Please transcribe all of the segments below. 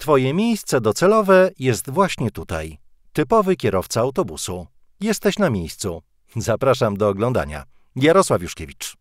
Twoje miejsce docelowe jest właśnie tutaj. Typowy kierowca autobusu. Jesteś na miejscu. Zapraszam do oglądania. Jarosław Juszkiewicz.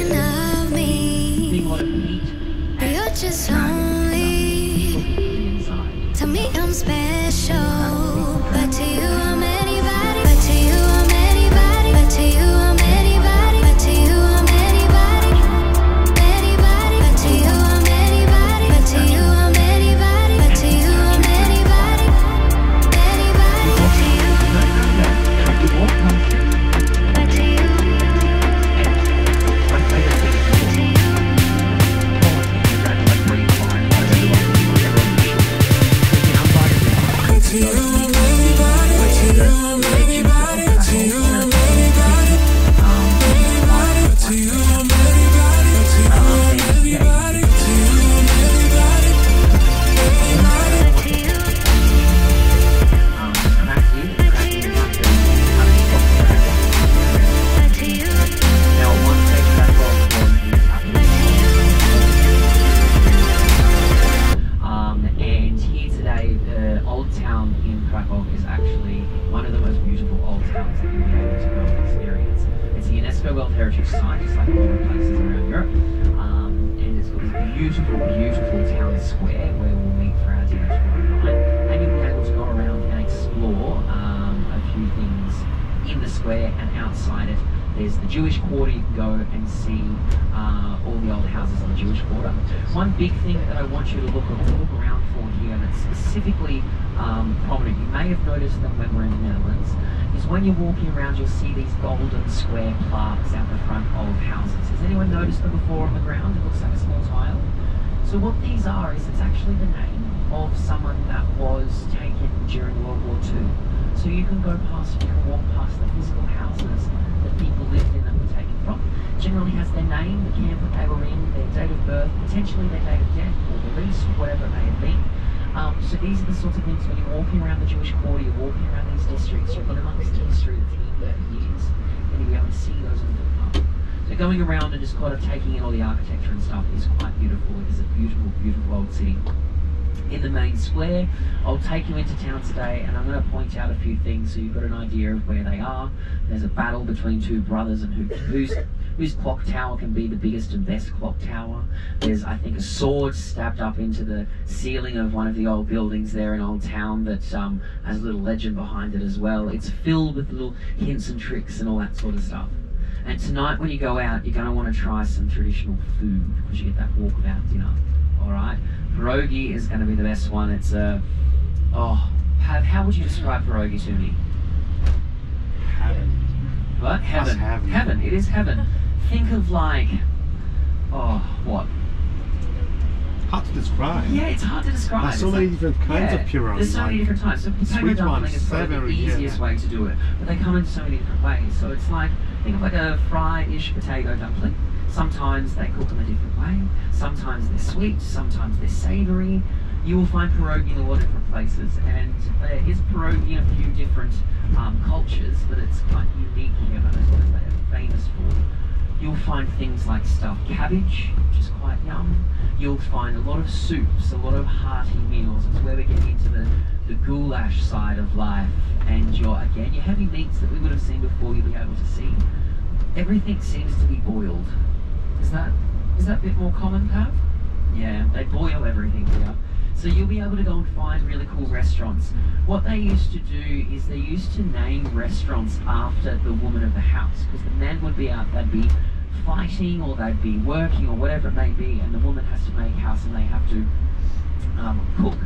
thinking of me. You're just lonely. To me I'm special, but to you I'm anybody. But to you I'm anybody. But to you I'm anybody. But to you I'm anybody. Anybody. But to you I'm anybody. But to you I'm anybody. But to you I'm anybody. Anybody. But to you. But to you. There's the Jewish quarter. You can go and see all the old houses in the Jewish quarter. One big thing that I want you to look around for here that's specifically prominent, you may have noticed them when we're in the Netherlands, is when you're walking around you'll see these golden square plaques out the front of houses. Has anyone noticed them before on the ground? It looks like a small tile. So what these are is it's actually the name of someone that was taken during World War II. So you can go past, you can walk past the physical houses that people lived in and were taken from. Generally has their name, the camp that they were in, their date of birth, potentially their date of death or release, whatever it may have been. So these are the sorts of things when you're walking around the Jewish quarter, you're walking around these districts, you've got amongst history that's been 30 years, and you'll be able to see those on the footpath. So going around and just kind of taking in all the architecture and stuff is quite beautiful. It is a beautiful, beautiful old city. In the main square, I'll take you into town today and I'm going to point out a few things so you've got an idea of where they are. There's a battle between two brothers and whose clock tower can be the biggest and best clock tower. There's, I think, a sword stabbed up into the ceiling of one of the old buildings there in Old Town that has a little legend behind it as well. It's filled with little hints and tricks and all that sort of stuff. And tonight when you go out, you're going to want to try some traditional food because you get that walkabout dinner. Alright? Pierogi is going to be the best one. It's how would you describe pierogi to me? Heaven. What? Heaven. Heaven. Heaven. It is heaven. Think of like, what? Hard to describe. Yeah, it's hard to describe. There's so many different kinds of pierogi. There's so many different types. So potato Sweet dumpling ones, is probably savory, the easiest way to do it, but they come in so many different ways. So it's like, think of like a fry-ish potato dumpling. Sometimes they cook them a different way. Sometimes they're sweet, sometimes they're savoury. You will find pierogi in a lot of different places, and there is pierogi in a few different cultures, but it's quite unique here. That's what they are famous for. You'll find things like stuffed cabbage, which is quite yum. You'll find a lot of soups, a lot of hearty meals. It's where we're getting into the goulash side of life, and your heavy meats that we would have seen before you'll be able to see. Everything seems to be boiled. Is that a bit more common, Pav? Yeah, they boil everything here. So you'll be able to go and find really cool restaurants. What they used to do is they used to name restaurants after the woman of the house, because the men would be out, they'd be fighting or they'd be working or whatever it may be, and the woman has to make house and they have to cook.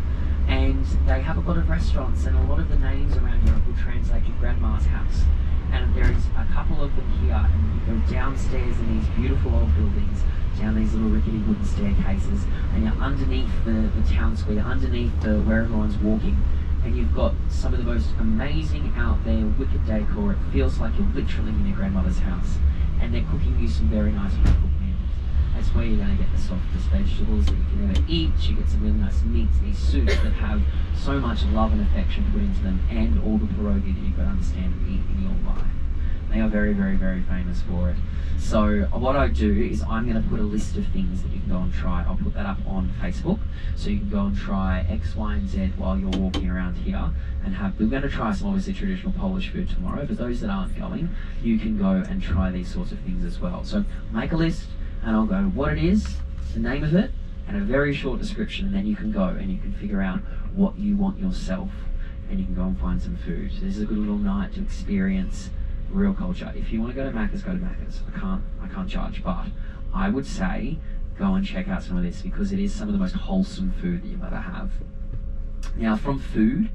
And they have a lot of restaurants, and a lot of the names around Europe will translate to grandma's house. And there is a couple of them here, and you go downstairs in these beautiful old buildings, down these little rickety wooden staircases, and you're underneath the town square, underneath where everyone's walking, and you've got some of the most amazing out there wicked decor. It feels like you're literally in your grandmother's house, and they're cooking you some very nice home-cooked meals. That's where you're going to get the softest vegetables that you can ever eat. You get some really nice meats, these soups that have so much love and affection put into them, and all the pierogi that you've got to understand and eat in your life. They are very, very, very famous for it. So what I do is I'm going to put a list of things that you can go and try. I'll put that up on Facebook, so you can go and try X, Y, and Z while you're walking around here. And we're going to try some obviously traditional Polish food tomorrow. For those that aren't going, you can go and try these sorts of things as well. So make a list, and I'll go what it is, the name of it, and a very short description, and then you can go and you can figure out what you want yourself, and you can go and find some food. So this is a good little night to experience real culture. If you want to go to Macca's, go to Macca's. I can't judge, but I would say go and check out some of this, because it is some of the most wholesome food that you'll ever have. Now, from food,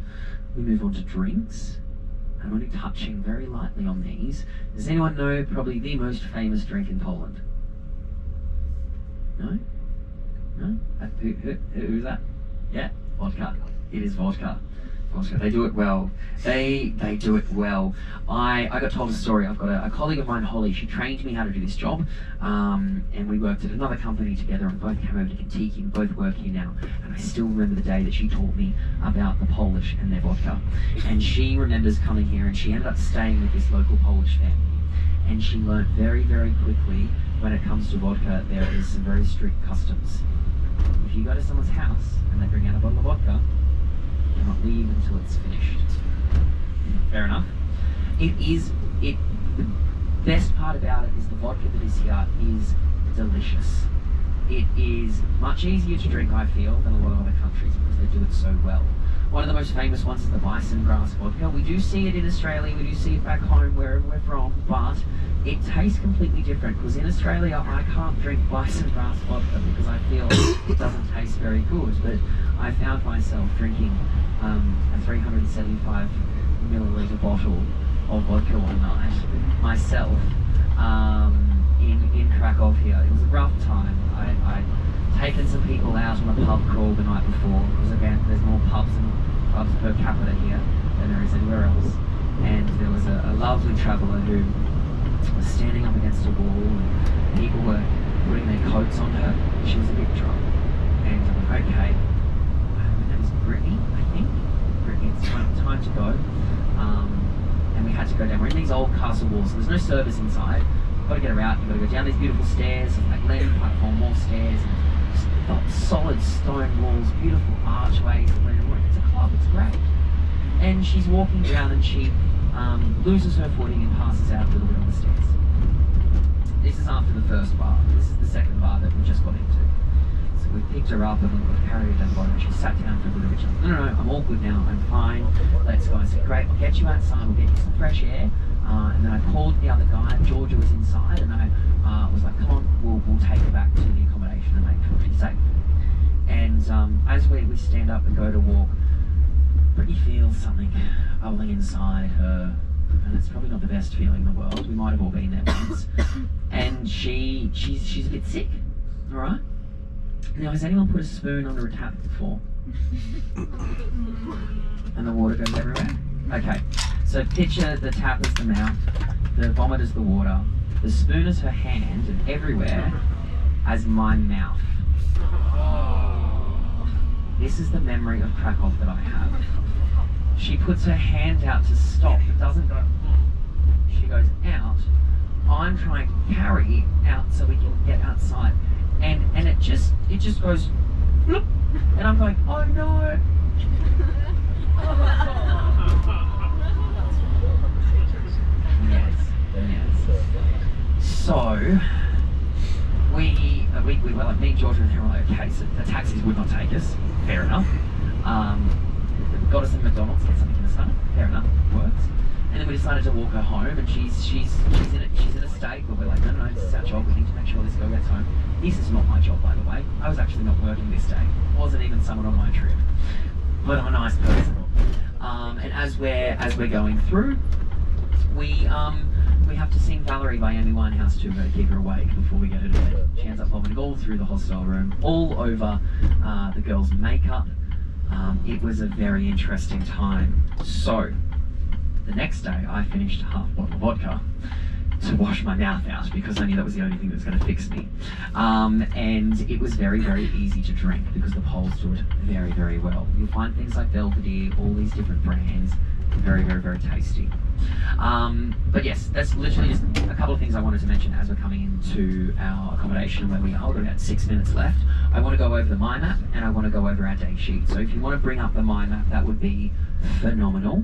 we move on to drinks. I'm only touching very lightly on these. Does anyone know probably the most famous drink in Poland? No? No? Who's that? Yeah, vodka. It is vodka. They do it well. They do it well. I got told a story. I've got a colleague of mine, Holly. She trained me how to do this job, and we worked at another company together, and both came over to Kentucky and both work here now. And I still remember the day that she taught me about the Polish and their vodka. And she remembers coming here, and she ended up staying with this local Polish family. And she learnt very, very quickly, when it comes to vodka, there is some very strict customs. If you go to someone's house and they bring out a bottle of vodka, do not leave until it's finished. Fair enough. The best part about it is the vodka that is here is delicious. It is much easier to drink, I feel, than a lot of other countries, because they do it so well. One of the most famous ones is the bison grass vodka. We do see it in Australia, we do see it back home wherever we're from, but it tastes completely different, because in Australia I can't drink bison grass vodka because I feel it doesn't taste very good. But I found myself drinking a 375 milliliter bottle of vodka one night myself in Krakow here. It was a rough time. I'd taken some people out on a pub crawl the night before, because again there's more pubs per capita here than there is anywhere else. And there was a lovely traveller who was standing up against a wall, and people were putting their coats on her. She was a bit drunk, and I'm like, okay, her name is Brittany, I think. Brittany, it's time to go. And we had to go down. We're in these old castle walls, so there's no service inside. You've got to get her out. You've got to go down these beautiful stairs, like landing platform, more stairs, and just solid stone walls, beautiful archways. It's a club. It's great. And she's walking down, and she loses her footing and passes out a little bit on the stairs. This is after the first bar. This is the second bar that we just got into. So we picked her up and we carried her down the bottom, and she sat down for a little bit. She's like, no, I'm all good now. I'm fine. Let's go. I said, great. I'll get you outside. We'll get you some fresh air. And then I called the other guy. Georgia was inside, and I was like, come on, we'll take her back to the accommodation and make sure she's safe. And as we stand up and go to walk, Brittany feels something bubbling inside her, and it's probably not the best feeling in the world. We might have all been there once. And she's a bit sick, all right? Now, has anyone put a spoon under a tap before? And the water goes everywhere? Okay, so picture the tap as the mouth, the vomit as the water, the spoon as her hand, and everywhere as my mouth. This is the memory of Krakow that I have. She puts her hand out to stop. It doesn't go. She goes out. I'm trying to carry out so we can get outside, and it just goes, bloop, and I'm going, oh no. Yes. So we were like, me and Georgia, and they were like, okay, so the taxis would not take us. Fair enough. Got us in McDonald's, get something in the stomach. Fair enough, works. And then we decided to walk her home, and she's in a state where we're like, no, this is our job. We need to make sure this girl gets home. This is not my job, by the way. I was actually not working this day. Wasn't even someone on my trip. But I'm a nice person. And as we're going through, we have to sing Valerie by Amy Winehouse to keep her awake before we get her to bed. She ends up vomiting all through the hostel room, all over the girl's makeup. It was a very interesting time. So, the next day I finished a half bottle of vodka to wash my mouth out, because I knew that was the only thing that was going to fix me. And it was very, very easy to drink because the Poles do it very, very well. You'll find things like Belvedere, all these different brands. Very, very, very tasty. But yes, that's literally just a couple of things I wanted to mention as we're coming into our accommodation where we are. We've got about 6 minutes left. I want to go over the mind map and I want to go over our day sheet. So if you want to bring up the mind map, that would be phenomenal.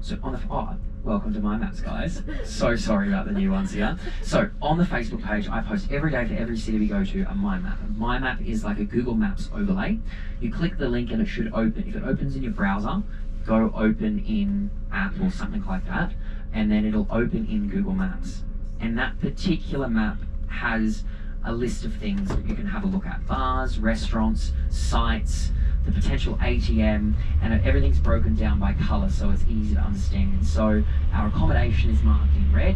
So on the welcome to my maps, guys. So sorry about the new ones here. So on the Facebook page, I post every day for every city we go to a mind map. A mind map is like a Google Maps overlay. You click the link and it should open. If it opens in your browser, go open in app or something like that, and then it'll open in Google Maps. And that particular map has a list of things that you can have a look at: bars, restaurants, sites, the potential ATM, and everything's broken down by colour so it's easy to understand. So our accommodation is marked in red.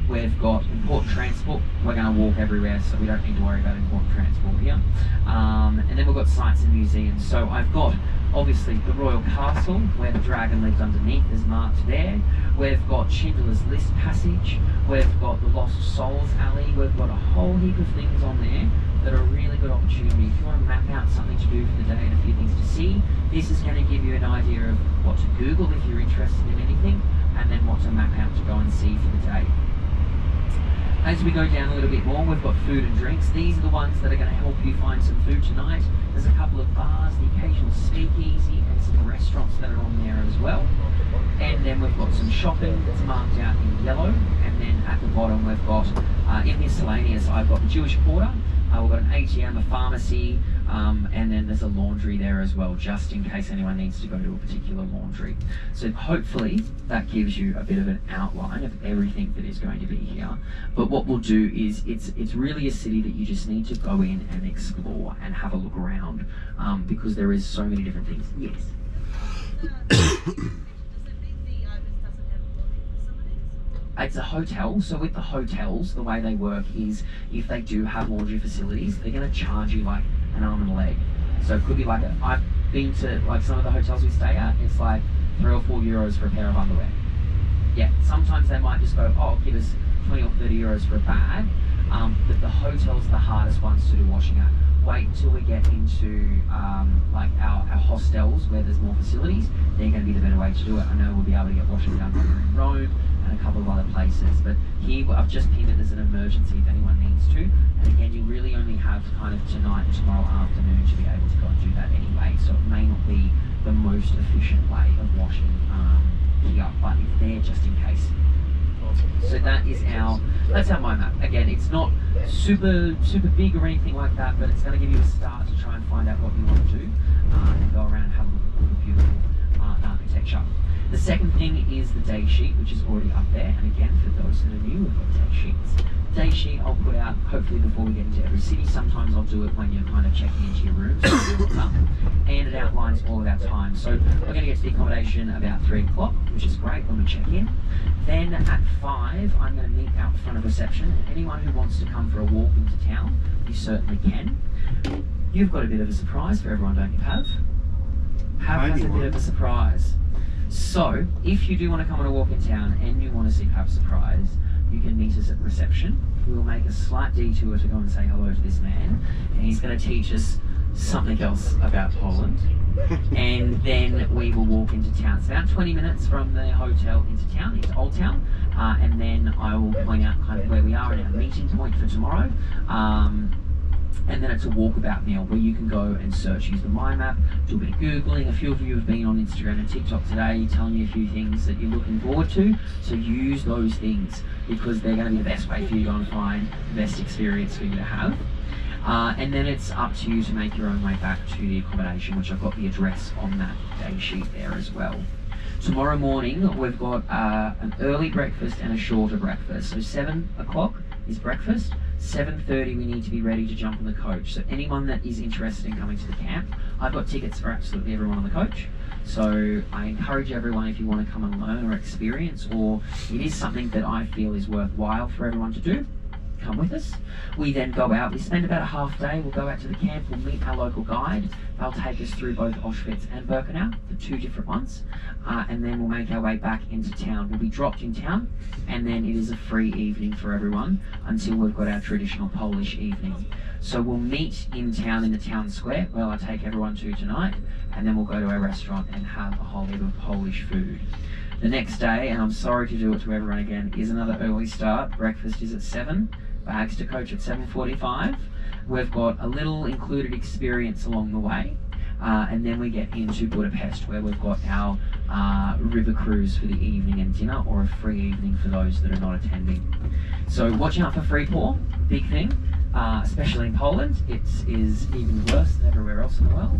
We've got important transport. We're going to walk everywhere, so we don't need to worry about important transport here. And then we've got sites and museums. So I've got obviously the Royal Castle, where the dragon lives underneath, is marked there. We've got Schindler's List Passage. We've got the Lost Souls Alley. We've got a whole heap of things on there that are a really good opportunity. If you want to map out something to do for the day and a few things to see, this is going to give you an idea of what to Google if you're interested in anything, and then what to map out to go and see for the day. As we go down a little bit more, we've got food and drinks. These are the ones that are going to help you find some food tonight. There's a couple of bars, the occasional speakeasy, and some restaurants that are on there as well. And then we've got some shopping that's marked out in yellow. And then at the bottom we've got, in miscellaneous, I've got the Jewish Quarter. We've got an ATM, a pharmacy, and then there's a laundry there as well, just in case anyone needs to go to a particular laundry. So hopefully that gives you a bit of an outline of everything that is going to be here. But what we'll do is, it's really a city that you just need to go in and explore and have a look around, because there is so many different things. Yes. It's a hotel, so with the hotels, the way they work is if they do have laundry facilities, they're going to charge you like an arm and a leg. So it could be like, I've been to like some of the hotels we stay at, it's like €3 or €4 for a pair of underwear. Yeah, sometimes they might just go, oh, give us 20 or 30 euros for a bag, but the hotels are the hardest ones to do washing at. Wait until we get into like our hostels where there's more facilities. They're going to be the better way to do it. I know we'll be able to get washing done in Rome and a couple of other places, but here I've just pinned it as an emergency if anyone needs to. And again, you really only have kind of tonight and tomorrow afternoon to be able to go and do that anyway, so it may not be the most efficient way of washing here, but it's there just in case. So that's our mind map. Again, it's not super big or anything like that, but it's going to give you a start to try and find out what you want to do and go around and have a look at all the beautiful art and architecture. The second thing is the day sheet, which is already up there. And again, for those that are new, we've got day sheets. Day sheet I'll put out hopefully before we get into every city. Sometimes I'll do it when you're kind of checking into your room, so it's up, and it outlines all of our time. So we're going to get to the accommodation about 3 o'clock, which is great when we check in. Then at 5, I'm going to meet out front of reception. Anyone who wants to come for a walk into town, you certainly can. You've got a bit of a surprise for everyone, don't you, Pav? Pav has a bit of a surprise. So, if you do want to come on a walk in town and you want to see Pav's surprise, you can meet us at reception. We'll make a slight detour to go and say hello to this man, and he's going to teach us something else about Poland. And then we will walk into town. It's about 20 minutes from the hotel into town, into Old Town, and then I will point out kind of where we are and our meeting point for tomorrow. And then it's a walkabout meal where you can go and search, use the mind map, do a bit of Googling. A few of you have been on Instagram and TikTok today telling me a few things that you're looking forward to. So use those things because they're going to be the best way for you to go and find the best experience for you to have. And then it's up to you to make your own way back to the accommodation, which I've got the address on that day sheet there as well. Tomorrow morning, we've got an early breakfast and a shorter breakfast. So 7 o'clock is breakfast. 7:30 we need to be ready to jump on the coach. So anyone that is interested in coming to the camp, I've got tickets for absolutely everyone on the coach. So I encourage everyone, if you want to come and learn or experience, or it is something that I feel is worthwhile for everyone to do, come with us. We then go out, we spend about a half day, we'll go out to the camp, we'll meet our local guide. They'll take us through both Auschwitz and Birkenau, the two different ones, and then we'll make our way back into town. We'll be dropped in town, and then it is a free evening for everyone until we've got our traditional Polish evening. So we'll meet in town in the town square, where I'll take everyone to tonight, and then we'll go to our restaurant and have a whole heap of Polish food. The next day, and I'm sorry to do it to everyone again, is another early start. Breakfast is at 7, bags to coach at 7:45. We've got a little included experience along the way, and then we get into Budapest, where we've got our river cruise for the evening and dinner, or a free evening for those that are not attending. So watch out for free pour, big thing. Especially in Poland, it is even worse than everywhere else in the world.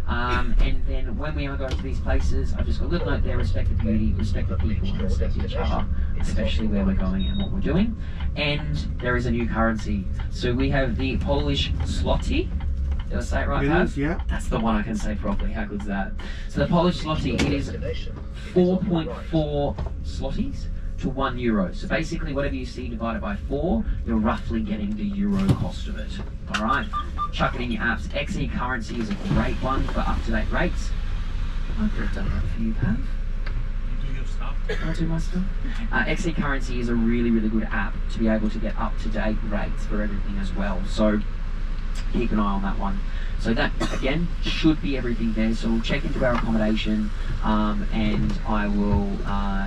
And then when we are going to these places, I've just got a little note there: respect the beauty, respect the people, and respect each other, especially where we're going and what we're doing. And there is a new currency. So we have the Polish zloty. Did I say it right, Pav? Yeah. That's the one I can say properly. How good's that? So the Polish zloty, it is 4.4 zlotys to €1. So basically whatever you see divided by 4, you're roughly getting the euro cost of it. Alright, chuck it in your apps. XE currency is a great one for up-to-date rates. I could have done that for you, Pav. Do your stuff. I'll do my stuff. XE currency is a really, really good app to be able to get up-to-date rates for everything as well. So keep an eye on that one. So that, again, should be everything there. So we'll check into our accommodation, and I will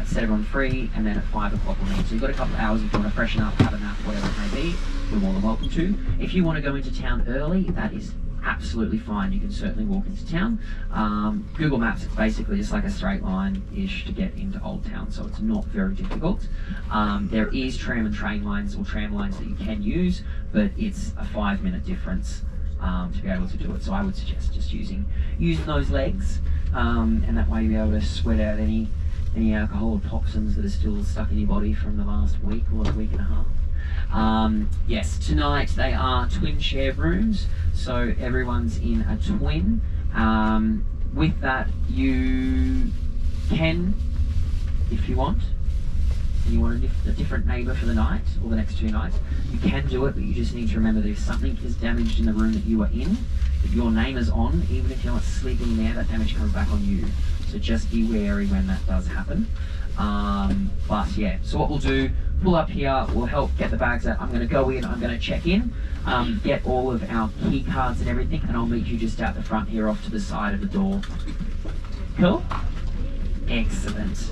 set everyone free, and then at 5 o'clock we'll meet. So you've got a couple of hours if you want to freshen up, have a nap, whatever it may be. You're more than welcome to. If you want to go into town early, that is absolutely fine. You can certainly walk into town. Google Maps, it's basically just like a straight line-ish to get into Old Town, so it's not very difficult. There is tram and train lines, or tram lines that you can use, but it's a 5-minute difference to be able to do it. So I would suggest just using those legs, and that way you'll be able to sweat out any alcohol or toxins that are still stuck in your body from the last week or a week and a half. Yes, tonight they are twin shared rooms, so everyone's in a twin. With that, you can, if you want, and you want a different neighbour for the night or the next 2 nights, you can do it, but you just need to remember that if something is damaged in the room that you are in, that your name is on, even if you're not sleeping there, that damage comes back on you. So just be wary when that does happen. But yeah, so what we'll do, pull up here, we'll help get the bags out. I'm going to go in, I'm going to check in, get all of our key cards and everything, and I'll meet you just out the front here off to the side of the door. Cool? Excellent.